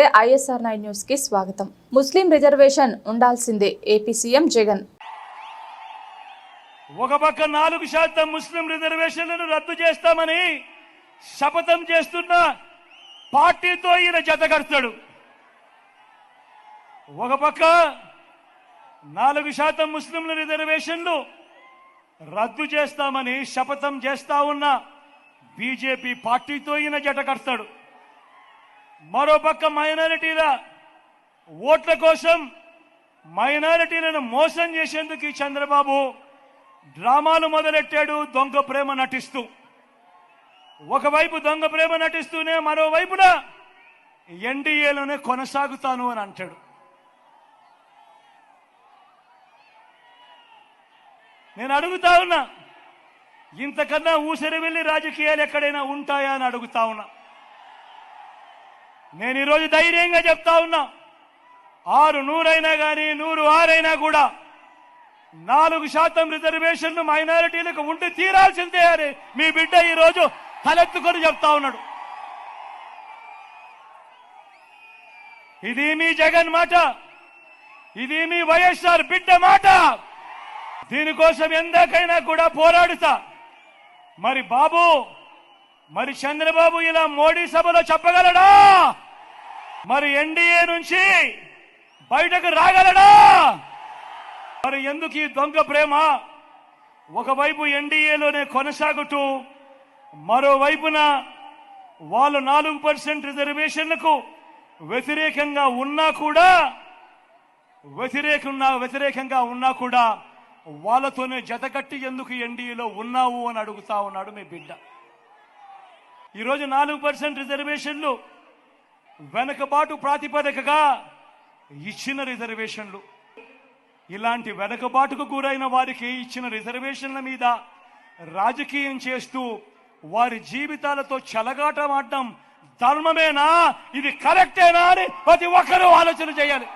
నమస్తే ISR 9 news కి స్వాగతం. ముస్లిం రిజర్వేషన్ ఉండాల్సిందే ఏపీ సీఎం జగన్. ఒక పక్క 4% ముస్లిం రిజర్వేషన్లను రద్దు చేస్తామని శపథం చేస్తున్న పార్టీతో ఈయన జతకడతాడు. ఒక పక్క 4% ముస్లింల రిజర్వేషన్లు రద్దు చేస్తామని శపథం చేస్తా ఉన్న బీజేపీ పార్టీతో ఈయన జతకడతాడు. మరోపక్క మైనారిటీల ఓట్ల కోసం మైనారిటీలను మోసం చేసేందుకు చంద్రబాబు డ్రామాలు మొదలెట్టాడు. దొంగ ప్రేమ నటిస్తూ ఒకవైపు దొంగ ప్రేమ నటిస్తూనే మరోవైపున ఎన్డీఏలోనే కొనసాగుతాను అని అంటాడు. నేను అడుగుతా ఉన్నా, ఇంతకన్నా ఊసరి వెళ్ళి రాజకీయాలు ఎక్కడైనా ఉంటాయా అని అడుగుతా ఉన్నా. నేను ఈరోజు ధైర్యంగా చెప్తా ఉన్నా, 600 అయినా కానీ 106 అయినా కూడా 4% రిజర్వేషన్లు మైనారిటీలకు ఉండి తీరాల్సిందే అని మీ బిడ్డ ఈరోజు తలెత్తుకొని చెప్తా ఉన్నాడు. ఇది మీ జగన్ మాట, ఇది మీ వైఎస్ఆర్ బిడ్డ మాట. దీనికోసం ఎందాకైనా కూడా పోరాడుతా. మరి బాబు, మరి చంద్రబాబు ఇలా మోడీ సభలో చెప్పగలడా? మరి ఎన్డీఏ నుంచి బయటకు రాగలడా? మరి ఎందుకు ఈ దొంగ ప్రేమ? ఒకవైపు ఎన్డీఏలోనే కొనసాగుతూ మరోవైపున వాళ్ళు 4% రిజర్వేషన్లకు వ్యతిరేకంగా ఉన్నా కూడా వాళ్ళతోనే జతకట్టి ఎందుకు ఎన్డీఏలో ఉన్నావు అని అడుగుతా ఉన్నాడు మీ బిడ్డ. ఈరోజు 4% రిజర్వేషన్లు వెనకబాటు ప్రాతిపదికగా ఇచ్చిన రిజర్వేషన్లు. ఇలాంటి వెనకబాటుకు గురైన వారికి ఇచ్చిన రిజర్వేషన్ల మీద రాజకీయం చేస్తూ వారి జీవితాలతో చెలగాటమాడడం ధర్మమేనా? ఇది కరెక్టేనా అని ప్రతి ఒక్కరూ ఆలోచన చేయాలి.